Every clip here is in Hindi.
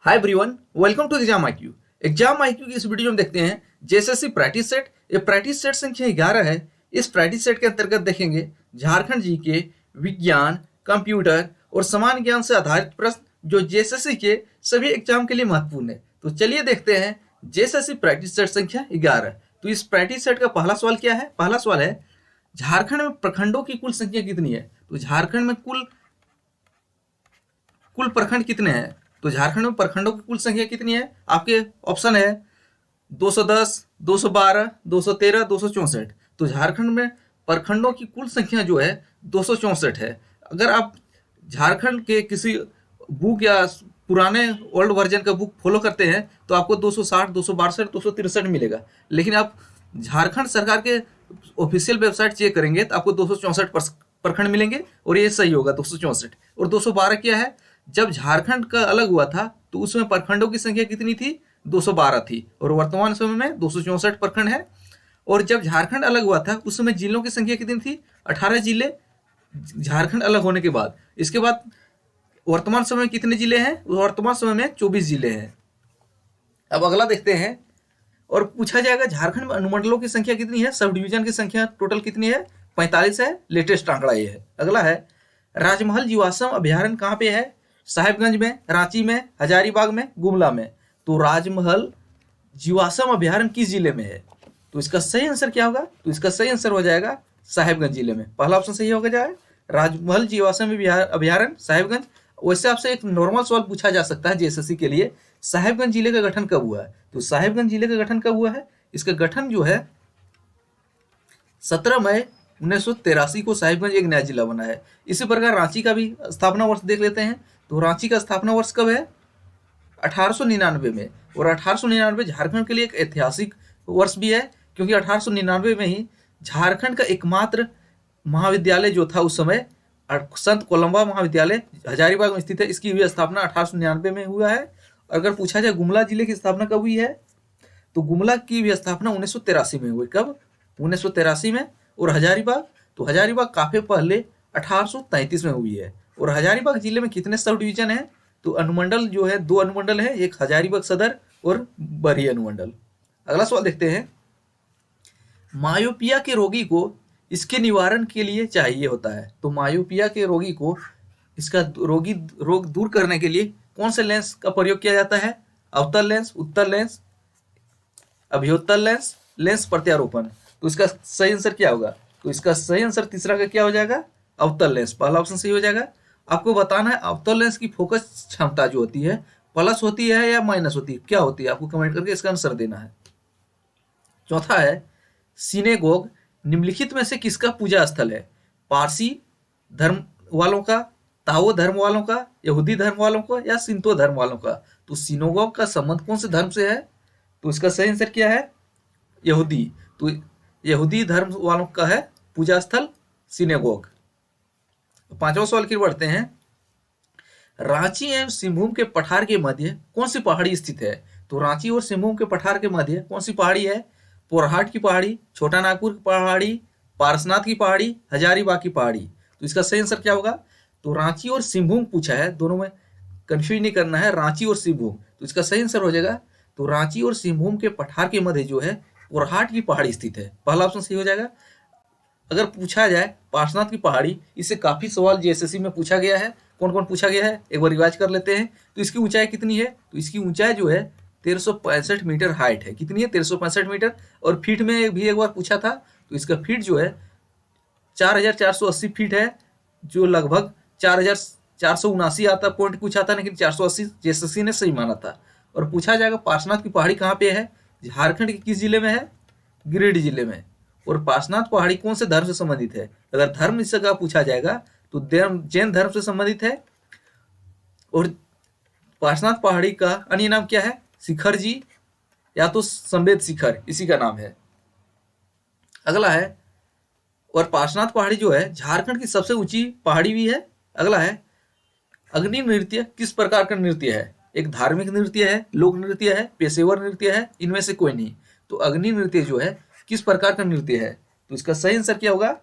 Hi everyone, welcome to exam IQ. Exam IQ की इस वीडियो में देखते हैं जेएसएससी प्रैक्टिस सेट। ये प्रैक्टिस सेट संख्या 11 है। इस प्रैक्टिस सेट के अंतर्गत देखेंगे झारखंड जीके, विज्ञान, कंप्यूटर और सामान्य ज्ञान से आधारित प्रश्न जो जेएसएससी के सभी एग्जाम के लिए महत्वपूर्ण है। तो चलिए देखते हैं जेएसएससी प्रैक्टिस सेट संख्या 11। तो इस प्रैक्टिस सेट का पहला सवाल क्या है? पहला सवाल है झारखंड में प्रखंडों की कुल संख्या कितनी है? तो झारखंड में कुल कुल प्रखंड कितने हैं? तो झारखंड में प्रखंडों की कुल संख्या कितनी है? आपके ऑप्शन है 210, 212, 213, 264। तो झारखंड में प्रखंडों की कुल संख्या जो है 264 है। अगर आप झारखंड के किसी बुक या पुराने ओल्ड वर्जन का बुक फॉलो करते हैं तो आपको 260, 262, 263 मिलेगा। लेकिन आप झारखंड सरकार के ऑफिशियल वेबसाइट चेक करेंगे तो आपको 264 प्रखंड मिलेंगे और ये सही होगा 264। और 212 क्या है? जब झारखंड का अलग हुआ था तो उसमें प्रखंडों की संख्या कितनी थी? 212 थी। और वर्तमान समय में 264 प्रखंड है। और जब झारखंड अलग हुआ था उस समय जिलों की संख्या कितनी थी? 18 जिले झारखंड अलग होने के बाद। इसके बाद वर्तमान समय में कितने जिले हैं? वर्तमान समय में 24 जिले हैं। अब अगला देखते हैं और पूछा जाएगा झारखंड में अनुमंडलों की संख्या कितनी है? सब डिवीजन की संख्या टोटल कितनी है? 45 है। लेटेस्ट आंकड़ा ये है। अगला है राजमहल जीवाश्म अभ्यारण्य कहाँ पे है? साहिबगंज में, रांची में, हजारीबाग में, गुमला में। तो राजमहल जीवाश्म अभ्यारण्य किस जिले में है? तो इसका सही आंसर क्या होगा? तो इसका सही आंसर हो जाएगा साहिबगंज जिले में। पहला ऑप्शन सही होगा जाए राजमहल जीवाश्म अभ्यारण्य साहिबगंज। वैसे आपसे एक नॉर्मल सवाल पूछा जा सकता है जेएसएससी के लिए, साहिबगंज जिले का गठन कब हुआ है? तो साहिबगंज जिले का गठन कब हुआ है? इसका गठन जो है 17 मई 1983 को साहिबगंज एक नया जिला बना है। इसी प्रकार रांची का भी स्थापना वर्ष देख लेते हैं। तो रांची का स्थापना वर्ष कब है? 1899 में। और 1899 झारखंड के लिए एक ऐतिहासिक वर्ष भी है, क्योंकि 1899 में ही झारखंड का एकमात्र महाविद्यालय जो था उस समय संत कोलंबा महाविद्यालय हजारीबाग में स्थित है, इसकी भी स्थापना 1899 में हुआ है। अगर पूछा जाए गुमला जिले की स्थापना कब हुई है, तो गुमला की भी स्थापना 1983 में हुई। कब? 1983 में। और हजारीबाग, तो हजारीबाग काफी पहले 1833 में हुई है। और हजारीबाग जिले में कितने सब डिवीजन है? तो अनुमंडल जो है 2 अनुमंडल है, एक हजारीबाग सदर और बरी अनुमंडल। अगला सवाल देखते हैं मायोपिया के रोगी को इसके निवारण के लिए चाहिए होता है। तो मायोपिया के रोगी को इसका रोग दूर करने के लिए कौन से लेंस का प्रयोग किया जाता है? अवतल लेंस, उत्तल लेंस, अभियोत्तल लेंस, लेंस प्रत्यारोपण। तो इसका सही आंसर क्या होगा? तो इसका सही आंसर तीसरा का क्या हो जाएगा? अवतल लेंस। पहला ऑप्शन सही हो जाएगा। आपको बताना है अवतल लेंस की फोकस क्षमता जो होती है प्लस होती है या माइनस होती है, क्या होती है? आपको कमेंट करके इसका आंसर देना है। चौथा है सिनेगोग निम्नलिखित में से किसका पूजा स्थल है? पारसी धर्म वालों का, ताओ धर्म वालों का, यहूदी धर्म वालों का या सिंतो धर्म वालों का? तो सिनेगोग का संबंध कौन से धर्म से है? तो इसका सही आंसर क्या है? यहूदी। तो यहूदी धर्म वालों का है पूजा स्थल सिनेगोग। पांचवा सवाल की बढ़ते हैं रांची एवं सिंहभूम के पठार के मध्य कौन सी पहाड़ी स्थित है? तो रांची और सिंहभूम के पठार के मध्य कौन सी पहाड़ी है? पोरहाट की पहाड़ी, छोटा नागपुर की पहाड़ी, पारसनाथ की पहाड़ी, हजारीबाग की पहाड़ी। तो इसका सही आंसर क्या होगा? तो रांची और सिंहभूम पूछा है, दोनों में कंफ्यूज नहीं करना है, रांची और सिंहभूम। तो इसका सही आंसर हो जाएगा तो रांची और सिंहभूम के पठार के मध्य जो है पोरहाट की पहाड़ी स्थित है। पहला ऑप्शन सही हो जाएगा। अगर पूछा जाए पार्श्वनाथ की पहाड़ी, इससे काफी सवाल जेएसएससी में पूछा गया है। कौन कौन पूछा गया है एक बार रिवाइज कर लेते हैं। तो इसकी ऊंचाई कितनी है? तो इसकी ऊंचाई जो है 1365 मीटर हाइट है। कितनी है? 1365 मीटर। और फीट में भी एक बार पूछा था, तो इसका फीट जो है 4480 फीट है, जो लगभग 4479 आता पॉइंट पूछा था, लेकिन 480 जेएसएससी ने सही माना था। और पूछा जाएगा पार्श्वनाथ की पहाड़ी कहाँ पे है? झारखंड के किस जिले में है? गिरिडीह जिले में। और पार्श्वनाथ पहाड़ी कौन से धर्म से संबंधित है? अगर धर्म इससे का पूछा जाएगा तो जैन धर्म से संबंधित है। और पार्श्वनाथ पहाड़ी का अन्य नाम क्या है? शिखर जी या तो संवेद शिखर, इसी का नाम है। अगला है और पार्श्वनाथ पहाड़ी जो है झारखंड की सबसे ऊंची पहाड़ी भी है। अगला है अग्नि नृत्य किस प्रकार का नृत्य है? एक धार्मिक नृत्य है, लोक नृत्य है, पेशेवर नृत्य है, इनमें से कोई नहीं। तो अग्नि नृत्य जो है किस प्रकार का नृत्य है? तो इसका सही आंसर क्या होगा?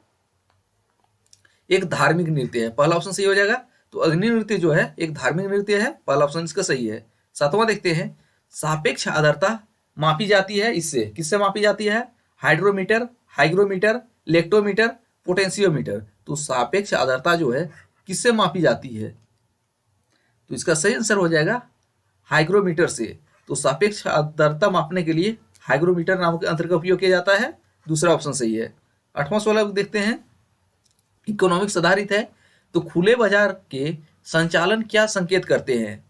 एक धार्मिक नृत्य है। पहला ऑप्शन सही हो जाएगा। तो अग्नि नृत्य जो है एक धार्मिक नृत्य है, पहला ऑप्शन इसका सही है। सातवां देखते हैं, सापेक्ष आर्द्रता मापी जाती है इससे, किससे मापी जाती है? Hydrometer, hygrometer, lactometer, potentiometer. तो सापेक्ष आर्द्रता जो है किससे मापी जाती है? तो इसका सही आंसर हो जाएगा हाइग्रोमीटर से। तो सापेक्ष आर्द्रता मापने के लिए हाइग्रोमीटर नामक यंत्र का उपयोग किया जाता है। दूसरा ऑप्शन सही है। आठवां सवाल देखते हैं, इकोनॉमिक्स आधारित है। तो खुले बाजार के संचालन क्या संकेत करते हैं?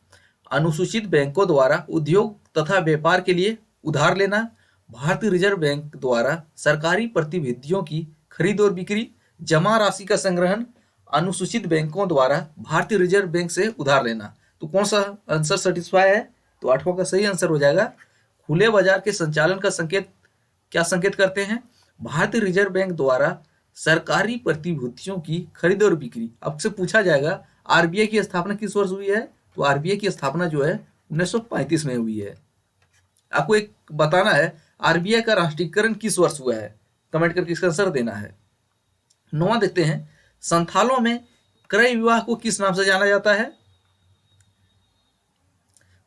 अनुसूचित बैंकों द्वारा उद्योग तथा व्यापार के लिए उधार लेना, भारतीय रिजर्व बैंक द्वारा सरकारी प्रतिभूतियों की खरीद और बिक्री, जमा राशि का संग्रहण, अनुसूचित बैंकों द्वारा भारतीय रिजर्व बैंक से उधार लेना। तो कौन सा आंसर सेटिस्फाई है? तो आठवां का सही आंसर हो जाएगा, खुले बाजार के संचालन का संकेत क्या संकेत करते हैं? भारतीय रिजर्व बैंक द्वारा सरकारी प्रतिभूतियों की खरीद और बिक्री। आपसे पूछा जाएगा आरबीआई की स्थापना किस वर्ष हुई है? तो आरबीआई की स्थापना जो है 1935 में हुई है। आपको एक बताना है आरबीआई का राष्ट्रीयकरण किस वर्ष हुआ है, कमेंट करके इसका आंसर देना है। नौवां देखते हैं, संथालों में क्रय विवाह को किस नाम से जाना जाता है?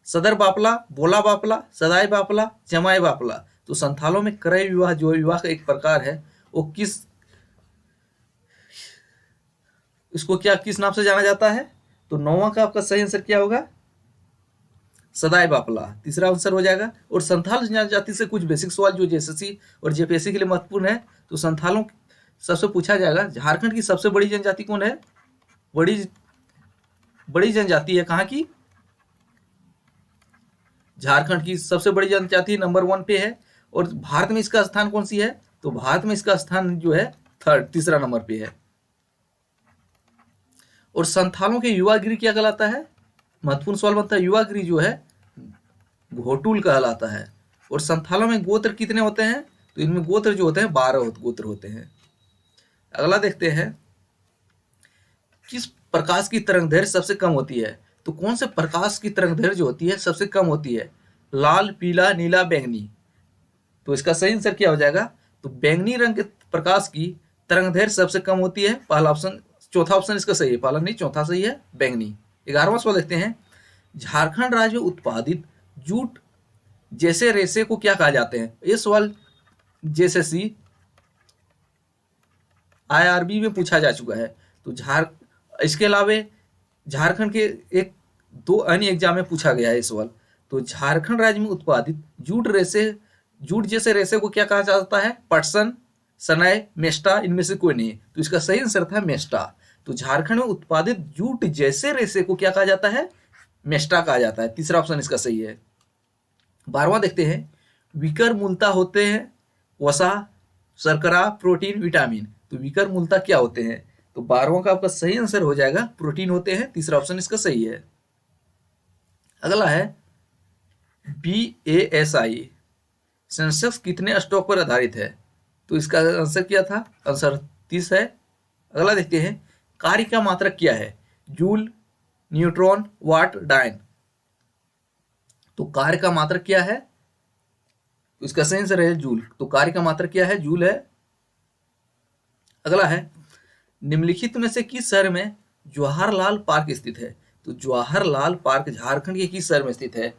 सदर बापला, बोला बापला, सदाई बापला, जमाई बापला। तो संथालों में क्रय विवाह जो विवाह का एक प्रकार है वो किस नाम से जाना जाता है? तो नौवां का आपका सही आंसर क्या होगा? सदाई बापला, तीसरा आंसर हो जाएगा। और संथाल जनजाति से कुछ बेसिक सवाल जो जेएसएससी और जेपीएससी के लिए महत्वपूर्ण है। तो संथालों सबसे पूछा जाएगा, झारखंड की सबसे बड़ी जनजाति कौन है? बड़ी जनजाति है कहाँ की? झारखंड की सबसे बड़ी जनजाति नंबर 1 पे है। और भारत में इसका स्थान कौन सी है? तो भारत में इसका स्थान जो है तीसरा नंबर पे है। और संथालों के युवा गिरी क्या कहलाता है? महत्वपूर्ण सवाल बनता है, युवा गिरी जो है घोटुल कहलाता है। और संथालों में गोत्र कितने होते हैं? तो इनमें गोत्र जो होते हैं 12 गोत्र होते हैं। अगला देखते हैं, किस प्रकाश की तरंगदैर्घ्य सबसे कम होती है? तो कौन से प्रकाश की तरंगदैर्घ्य जो होती है सबसे कम होती है? लाल, पीला, नीला, बैंगनी। तो इसका सही आंसर क्या हो जाएगा? तो बैंगनी रंग के प्रकाश की तरंगदैर्घ्य सबसे कम होती है। पहला ऑप्शन, चौथा ऑप्शन इसका सही है, पहला नहीं चौथा सही है, बैंगनी। 11वां सवाल देखते हैं, झारखंड राज्य में उत्पादित जूट जैसे रेशे को क्या कहा जाते हैं? ये सवाल जेएसएससी आईआरबी में पूछा जा चुका है। तो इसके अलावा झारखंड के एक दो अन्य एग्जाम में पूछा गया है ये सवाल। तो झारखंड राज्य में उत्पादित जूट जैसे रेशे को क्या कहा जाता है? पटसन, सनय, मेस्टा, इनमें से कोई नहीं। तो इसका सही आंसर था मेस्टा। तो झारखंड में उत्पादित जूट जैसे रेशे को क्या कहा जाता है? मेस्टा कहा जाता है। तीसरा ऑप्शन इसका सही है। 12वां देखते हैं, विकर मूलतः होते हैं वसा, शर्करा, प्रोटीन, विटामिन। तो विकर मूलतः क्या होते हैं? तो 12वां का आपका सही आंसर हो जाएगा प्रोटीन होते हैं। तीसरा ऑप्शन इसका सही है। अगला है BASI सेंसेक्स कितने स्टॉक पर आधारित है? तो इसका आंसर क्या था? आंसर 30 है। अगला देखते हैं, कार्य का मात्रक क्या है? जूल, न्यूट्रॉन, वाट, डायन। तो कार्य का मात्रक क्या है? तो इसका सही आंसर है जूल। तो कार्य का मात्रक क्या है? जूल है। अगला है, निम्नलिखित में से किस शहर में जवाहरलाल पार्क स्थित है? तो जवाहरलाल पार्क झारखंड के किस शहर में स्थित है?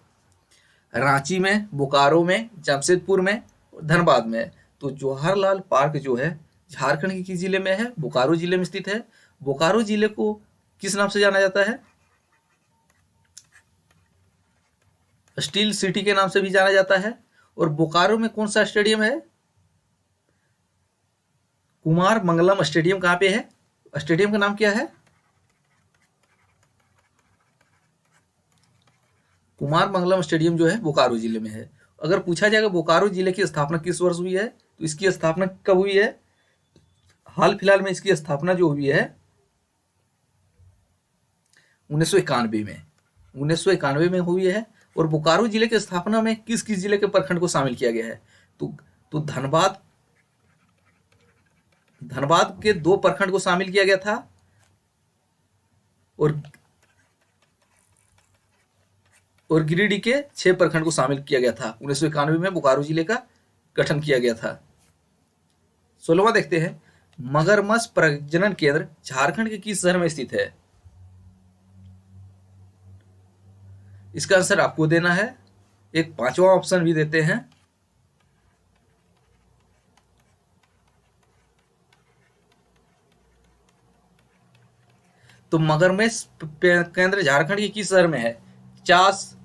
रांची में, बोकारो में, जमशेदपुर में, धनबाद में। तो जवाहरलाल पार्क जो है झारखंड के किस जिले में है? बोकारो जिले में स्थित है। बोकारो जिले को किस नाम से जाना जाता है? स्टील सिटी के नाम से भी जाना जाता है। और बोकारो में कौन सा स्टेडियम है? कुमार मंगलम स्टेडियम कहाँ पे है? स्टेडियम का नाम क्या है? कुमार मंगलम स्टेडियम जो है बोकारो जिले में है। अगर पूछा जाएगा बोकारो जिले की स्थापना किस वर्ष हुई है, तो इसकी स्थापना कब हुई है? हाल फिलहाल में इसकी स्थापना जो हुई है 1991 में, 1991 में हुई है। और बोकारो जिले की स्थापना में किस किस जिले के प्रखंड को शामिल किया गया है? तो धनबाद के 2 प्रखंड को शामिल किया गया था। और गिरिडीह के 6 प्रखंड को शामिल किया गया था। 1991 में बोकारो जिले का गठन किया गया था। 16वां देखते हैं, मगरमच्छ प्रजनन केंद्र झारखंड के किस शहर में स्थित है? इसका आंसर आपको देना है। एक पांचवा ऑप्शन भी देते हैं। तो मगरमच्छ केंद्र झारखंड के किस शहर में है? चास,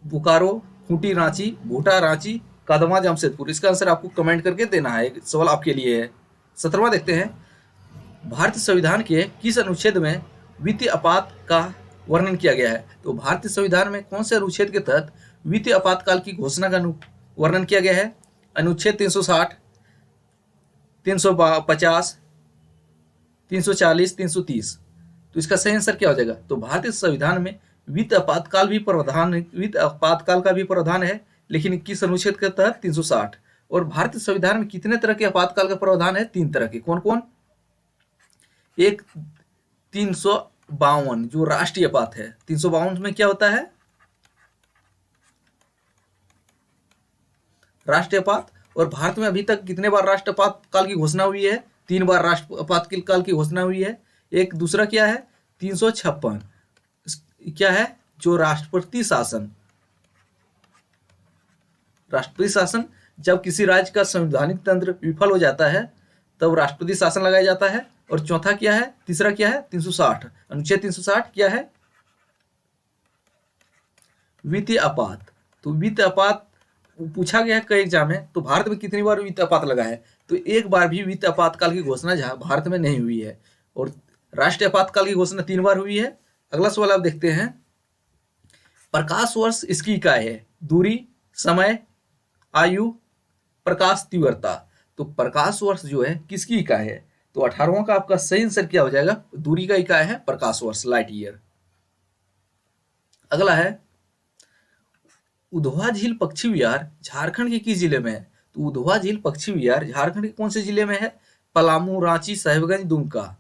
बोकारो, खूंटी रांची, भोटा रांची, कदमा जमशेदपुर। इसका आंसर आपको कमेंट करके देना है। सवाल आपके लिए है। 17वां देखते हैं। भारतीय संविधान के किस अनुच्छेद में वित्तीय आपात का वर्णन किया गया है? तो भारतीय संविधान में कौन से अनुच्छेद के तहत वित्तीय आपातकाल की घोषणा का वर्णन किया गया है? अनुच्छेद 360, 350, 340, 330। तो इसका सही आंसर क्या हो जाएगा? तो भारतीय संविधान में वित्त आपातकाल का भी प्रावधान है, लेकिन किस अनुच्छेद के तहत? 360। और भारतीय संविधान में कितने तरह के आपातकाल का प्रावधान है? 3 तरह के। कौन कौन? एक 352 जो राष्ट्रीय आपात है। 352 में क्या होता है? राष्ट्रीय आपात। और भारत में अभी तक कितने बार राष्ट्रीय आपात काल की घोषणा हुई है? 3 बार राष्ट्रीय आपात काल की घोषणा हुई है। एक दूसरा क्या है? 356 क्या है? जो राष्ट्रपति शासन। राष्ट्रपति शासन जब किसी राज्य का संवैधानिक तंत्र विफल हो जाता है तब राष्ट्रपति शासन लगाया जाता है। और चौथा क्या है? तीसरा क्या है? 360। अनुच्छेद 360 क्या है? वित्तीय आपात। तो वित्तीय आपात पूछा गया है कई एग्जाम में। तो भारत में कितनी बार वित्तीय आपात लगा है? तो एक बार भी वित्तीय आपातकाल की घोषणा भारत में नहीं हुई है। और राष्ट्रीय आपातकाल की घोषणा 3 बार हुई है। अगला सवाल आप देखते हैं। प्रकाश वर्ष इसकी इकाई है। दूरी, समय, आयु, प्रकाश तीव्रता। तो प्रकाश वर्ष जो है किसकी इकाई है? तो 18वां का आपका सही आंसर क्या हो जाएगा? दूरी का इकाई है प्रकाश वर्ष, लाइट ईयर। अगला है उधवा झील पक्षी विहार झारखंड के किस जिले में है? तो उधवा झील पक्षी विहार झारखंड के कौन से जिले में है? पलामू, रांची, साहिबगंज, दुमका।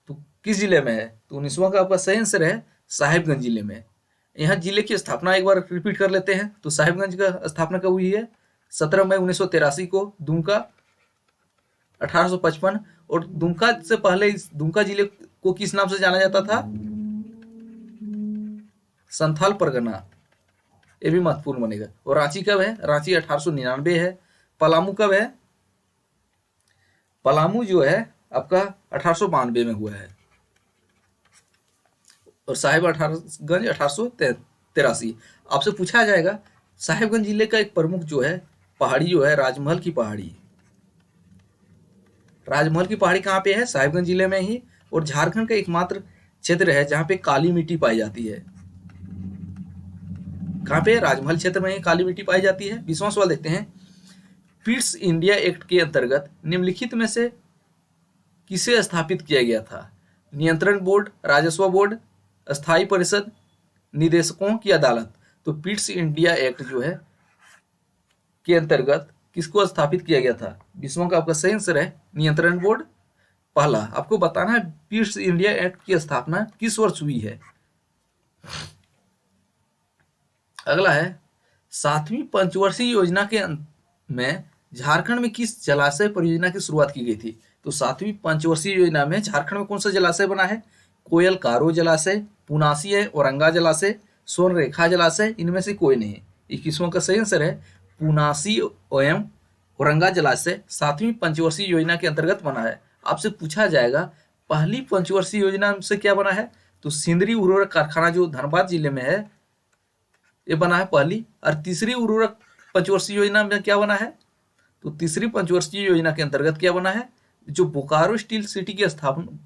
तो किस जिले में है? तो 19वां का आपका सही आंसर है साहिबगंज जिले में। यहाँ जिले की स्थापना एक बार रिपीट कर लेते हैं। तो साहिबगंज का स्थापना कब हुई है? 17 मई 1983 को। दुमका 1855। और दुमका से पहले इस दुमका जिले को किस नाम से जाना जाता था? संथाल परगना। ये भी महत्वपूर्ण बनेगा। और रांची कब है? रांची 1899 है। पलामू कब है? पलामू जो है आपका 1892 में हुआ है। और साहिबगंज 1883। आपसे पूछा जाएगा साहिबगंज जिले का एक प्रमुख जो है पहाड़ी जो है राजमहल की पहाड़ी। राजमहल की पहाड़ी कहाँ पे है? साहिबगंज जिले में ही। और झारखंड का एकमात्र क्षेत्र है जहाँ पे काली मिट्टी पाई जाती है। कहाँ पे? राजमहल क्षेत्र में ही काली मिट्टी पाई जाती है। 20वां सवाल देखते हैं। पिट्स इंडिया एक्ट के अंतर्गत निम्नलिखित में से किसे स्थापित किया गया था? नियंत्रण बोर्ड, राजस्व बोर्ड, स्थायी परिषद, निदेशकों की अदालत। तो पिट्स इंडिया एक्ट जो है के अंतर्गत किसको स्थापित किया गया था? 20वां का आपका सही आंसर है नियंत्रण बोर्ड। पहला आपको बताना है पिट्स इंडिया एक्ट की स्थापना किस वर्ष हुई है। अगला है 7वीं पंचवर्षीय योजना के में झारखंड में किस जलाशय परियोजना की शुरुआत की गई थी? तो 7वीं पंचवर्षीय योजना में झारखंड में कौन सा जलाशय बना है? कोयल कारो जलाशय, पुनासी है, औरंगा जलाशय, स्वर्ण रेखा जलाशय। इनमें से कोई नहीं। 21वां का सही आंसर है पुनासी एवं औरंगा जलाशय 7वीं पंचवर्षीय योजना के अंतर्गत बना है। आपसे पूछा जाएगा पहली पंचवर्षीय योजना से क्या बना है? तो सिंदरी उर्वरक कारखाना जो धनबाद जिले में है ये बना है पहली। और तीसरी उर्वरक पंचवर्षीय योजना में क्या बना है? तो तीसरी पंचवर्षीय योजना के अंतर्गत क्या बना है? जो बोकारो स्टील सिटी की स्थापना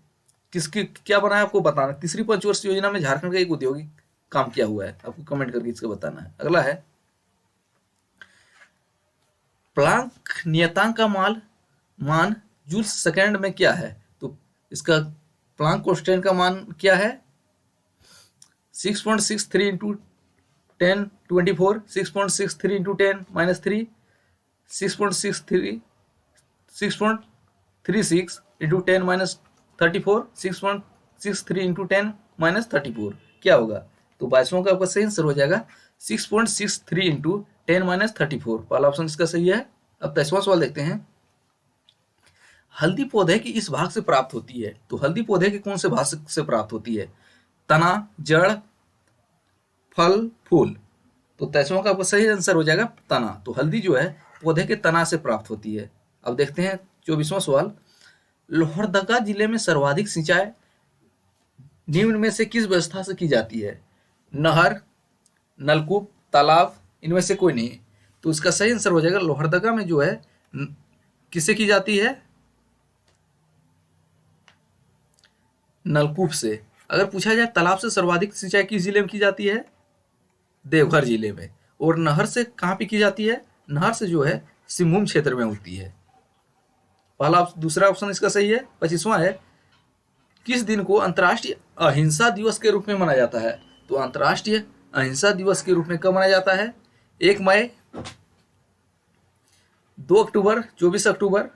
किसकी क्या बना है आपको बताना। तीसरी पंचवर्षीय योजना में झारखंड का एक औद्योगिक काम किया हुआ है, आपको कमेंट करके इसका बताना है। अगला है प्लांक नियतांक का मान जूल सेकेंड में क्या है? तो इसका प्लांक कांस्टेंट का मान क्या है? 6.63 इंटू 10^24, 6.63 इंटू 10^-3, 6.36 इंटू 10^-34, 6.63 इंटू 10^-34 क्या होगा? तो 22वां का आपका सही आंसर हो जाएगा 6.63 इंटू 10^-34। पहला ऑप्शन इसका सही है। अब 23वां सवाल देखते हैं। हल्दी पौधे की इस भाग से प्राप्त होती है। तो हल्दी पौधे के कौन से भाग से प्राप्त होती है? तना, जड़, फल फूल। तो 23वां का आपका सही आंसर हो जाएगा तना। तो हल्दी जो है पौधे के तना से प्राप्त होती है। अब देखते हैं 24वां सवाल। लोहरदगा जिले में सर्वाधिक सिंचाई निम्न में से किस व्यवस्था से की जाती है? नहर, नलकूप, तालाब, इनमें से कोई नहीं। तो इसका सही आंसर हो जाएगा लोहरदगा में जो है किससे की जाती है? नलकूप से। अगर पूछा जाए तालाब से सर्वाधिक सिंचाई किस जिले में की जाती है? देवघर जिले में। और नहर से कहाँ पे की जाती है? नहर से जो है सिंहभूम क्षेत्र में होती है। दूसरा ऑप्शन इसका सही है। 25वां है, किस दिन को अंतर्राष्ट्रीय अहिंसा दिवस के रूप में मनाया जाता है? तो अंतर्राष्ट्रीय अहिंसा दिवस के रूप में कब मनाया जाता है? 1 मई, 2 अक्टूबर, 24 अक्टूबर,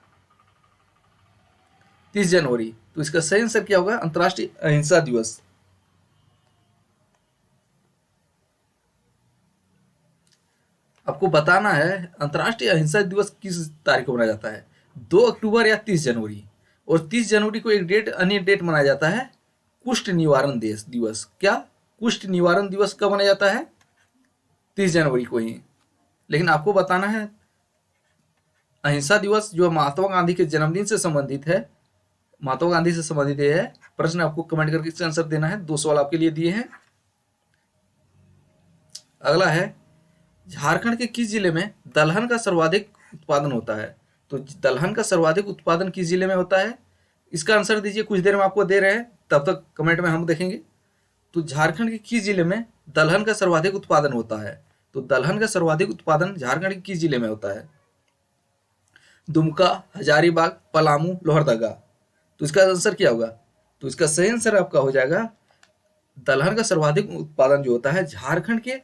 30 जनवरी। तो इसका सही आंसर क्या होगा? अंतर्राष्ट्रीय अहिंसा दिवस। आपको बताना है अंतर्राष्ट्रीय अहिंसा दिवस किस तारीख को मनाया जाता है, 2 अक्टूबर या 30 जनवरी। और 30 जनवरी को एक डेट अन्य डेट मनाया जाता है, कुष्ठ निवारण दिवस। क्या कुष्ठ निवारण दिवस कब मनाया जाता है? 30 जनवरी को ही। लेकिन आपको बताना है अहिंसा दिवस जो महात्मा गांधी के जन्मदिन से संबंधित है, महात्मा गांधी से संबंधित है। प्रश्न आपको कमेंट करके इसका आंसर देना है। 2 सवाल आपके लिए दिए हैं। अगला है, झारखंड के किस जिले में दलहन का सर्वाधिक उत्पादन होता है? तो दलहन का सर्वाधिक उत्पादन किस जिले में होता है? इसका आंसर दीजिए, कुछ देर में आपको दे रहे हैं, तब तक कमेंट में हम देखेंगे। तो झारखंड के किस जिले में दलहन का सर्वाधिक उत्पादन होता है? तो दलहन का सर्वाधिक उत्पादन झारखंड के किस जिले में होता है? दुमका, हजारीबाग, पलामू, लोहरदगा। तो इसका आंसर क्या होगा? तो इसका सही आंसर आपका हो जाएगा दलहन का सर्वाधिक उत्पादन जो होता है झारखंड के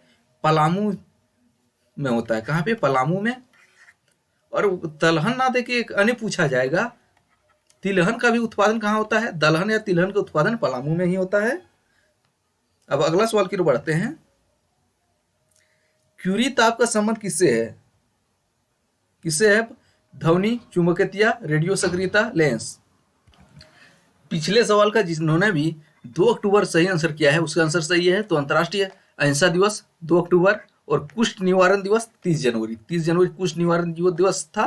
पलामू में होता है। कहाँ पे? पलामू में। और दलहन ना देके एक अन्य पूछा जाएगा, तिलहन का भी उत्पादन कहाँ होता है? दलहन या तिलहन का उत्पादन पलामू में ही होता है। अब अगला सवाल की ओर बढ़ते हैं। क्यूरी ताप का संबंध किससे है? किससे है? ध्वनि, चुंबकत्व, रेडियो सक्रियता, लेंस। पिछले सवाल का जिन्होंने भी 2 अक्टूबर सही आंसर किया है उसका आंसर सही है। तो अंतर्राष्ट्रीय अहिंसा दिवस 2 अक्टूबर और कुष्ठ निवारण दिवस 30 जनवरी। 30 जनवरी कुष्ठ निवारण दिवस था।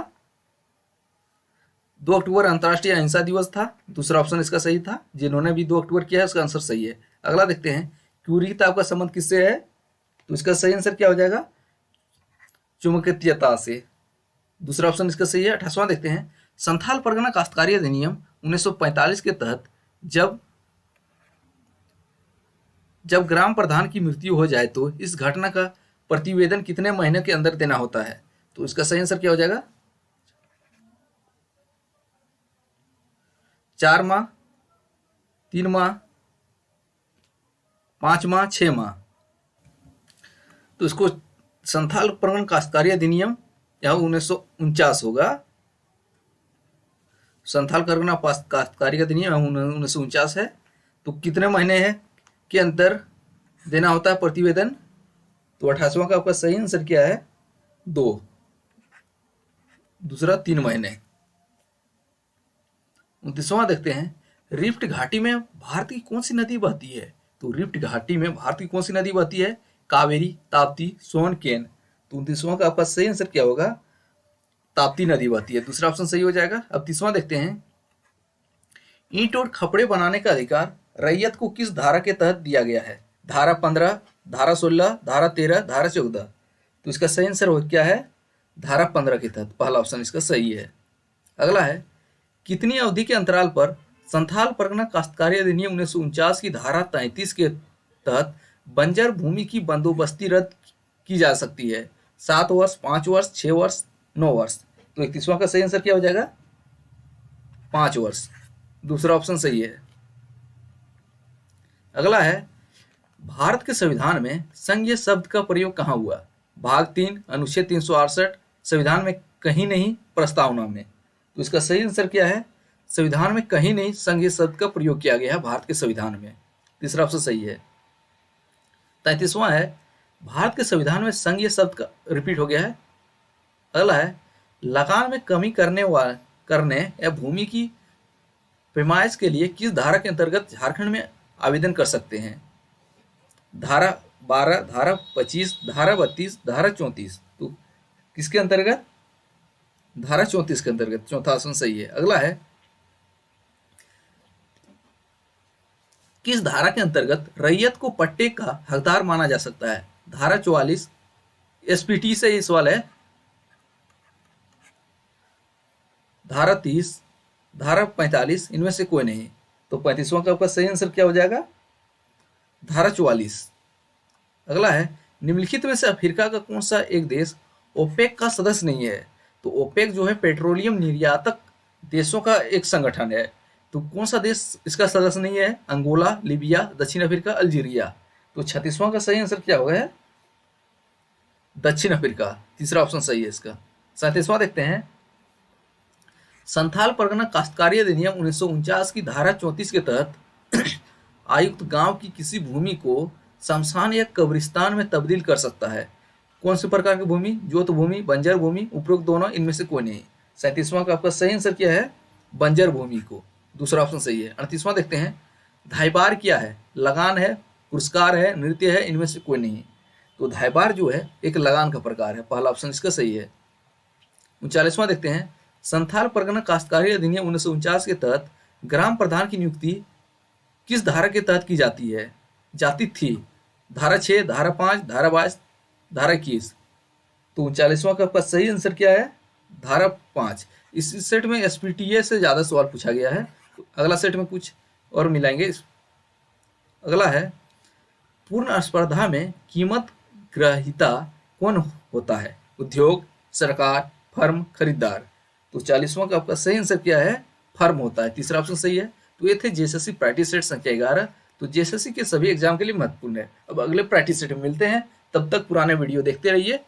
2 अक्टूबर अंतर्राष्ट्रीय अहिंसा दिवस था। दूसरा ऑप्शन इसका सही था। जिन्होंने भी 2 अक्टूबर किया है उसका आंसर सही है। अगला देखते हैं, क्यूरी ताप का संबंध किससे है? तो इसका सही आंसर क्या हो जाएगा? चुंबकत्वता से। दूसरा ऑप्शन इसका सही है। 28वां देखते हैं, संथाल परगना काश्तकारी अधिनियम 1945 के तहत जब ग्राम प्रधान की मृत्यु हो जाए तो इस घटना का प्रतिवेदन कितने महीने के अंदर देना होता है? तो इसका सही आंसर क्या हो जाएगा? 4 माह, 3 माह, 5 माह, 6 माह। तो इसको संथाल परगना काश्तकारी अधिनियम यहाँ 1949 होगा। संथाल परगना काश्तकारी अधिनियम 1949 है। तो कितने महीने है के अंदर देना होता है प्रतिवेदन? तो 28वां का आपका सही आंसर क्या है? 2। दूसरा 3 महीने। 29वां देखते हैं, रिफ्ट घाटी में भारत की कौन सी नदी बहती है? तो रिफ्ट घाटी में भारत की कौन सी नदी बहती है? कावेरी, ताप्ती, सोन, केन। तो 29वां का आपका सही आंसर क्या होगा? ताप्ती नदी बहती है। दूसरा ऑप्शन सही हो जाएगा। अब 30वां देखते हैं, ईंट और खपड़े बनाने का अधिकार रैयत को किस धारा के तहत दिया गया है? धारा 15, धारा 16, धारा 13, धारा 14। तो इसका सही आंसर हो क्या है? धारा 15 के तहत। पहला ऑप्शन इसका सही है। अगला है, कितनी अवधि के अंतराल पर संथाल परगना काश्तकारी अधिनियम 1949 की धारा 33 के तहत बंजर भूमि की बंदोबस्ती रद्द की जा सकती है? 7 वर्ष, 5 वर्ष, 6 वर्ष, 9 वर्ष। तो 31वां का सही आंसर क्या हो जाएगा? 5 वर्ष। दूसरा ऑप्शन सही है। अगला है, भारत के संविधान में संघीय शब्द का प्रयोग कहाँ हुआ? भाग 3, अनुच्छेद 368, संविधान में कहीं नहीं, प्रस्तावना में। तो इसका सही आंसर क्या है? संविधान में कहीं नहीं संघीय शब्द का प्रयोग किया गया है भारत के संविधान में। तीसरा ऑप्शन सही है। 33वां है, भारत के संविधान में संघीय शब्द का रिपीट हो गया है। अगला है, लगान में कमी करने या भूमि की पैमाइश के लिए किस धारा के अंतर्गत झारखंड में आवेदन कर सकते हैं? धारा 12, धारा 25, धारा 32, धारा 34। तो किसके अंतर्गत? धारा 34 के अंतर्गत। चौथा ऑप्शन सही है। अगला है, किस धारा के अंतर्गत रैयत को पट्टे का हकदार माना जा सकता है? धारा 44, एसपीटी से ये सवाल है, धारा 30, धारा 45, इनमें से कोई नहीं। तो 35वां का आपका सही आंसर क्या हो जाएगा? धारा 44। अगला है, निम्नलिखित में से अफ्रीका का कौन सा एक देश ओपेक का सदस्य नहीं है? तो ओपेक जो है पेट्रोलियम निर्यातक देशों का एक संगठन है। तो कौन सा देश इसका सदस्य नहीं है? अंगोला, लीबिया, दक्षिण अफ्रीका, अल्जीरिया। तो 36वां का सही आंसर क्या होगा? दक्षिण अफ्रीका। तीसरा ऑप्शन सही है इसका। 37वां देखते हैं, संथाल परगना काश्तकारी अधिनियम 1949 की धारा 34 के तहत आयुक्त गांव की किसी भूमि को शमशान या कब्रिस्तान में तब्दील कर सकता है। कौन से प्रकार की भूमि? जोत भूमि, बंजर भूमि, उपरोक्त दोनों, इनमें से कोई नहीं। 37वां का आपका सही आंसर क्या है? बंजर भूमि को। दूसरा ऑप्शन सही है। 38वां देखते हैं, धाईबार क्या है? लगान है, पुरस्कार है, नृत्य है, इनमें से कोई नहीं। तो धाईबार जो है एक लगान का प्रकार है। पहला ऑप्शन इसका सही है। 39वां देखते हैं, संथाल परगना काश्तकारी अधिनियम 1949 के तहत ग्राम प्रधान की नियुक्ति किस धारा के तहत की जाती थी? धारा 6, धारा 5, धारा 22, धारा 21। तो 39वां का आपका सही आंसर क्या है? धारा 5। इस सेट में एसपीटीए से ज़्यादा सवाल पूछा गया है। तो अगला सेट में कुछ और मिलाएंगे। अगला है, पूर्ण स्पर्धा में कीमत ग्रहीता कौन होता है? उद्योग, सरकार, फर्म, खरीदार। तो 40वां का आपका सही आंसर क्या है? फर्म होता है। तीसरा ऑप्शन सही है। तो ये थे जेएसएससी प्रैक्टिस सेट संख्या 11। तो जेएसएससी के सभी एग्जाम के लिए महत्वपूर्ण है। अब अगले प्रैक्टिस सेट में मिलते हैं, तब तक पुराने वीडियो देखते रहिए।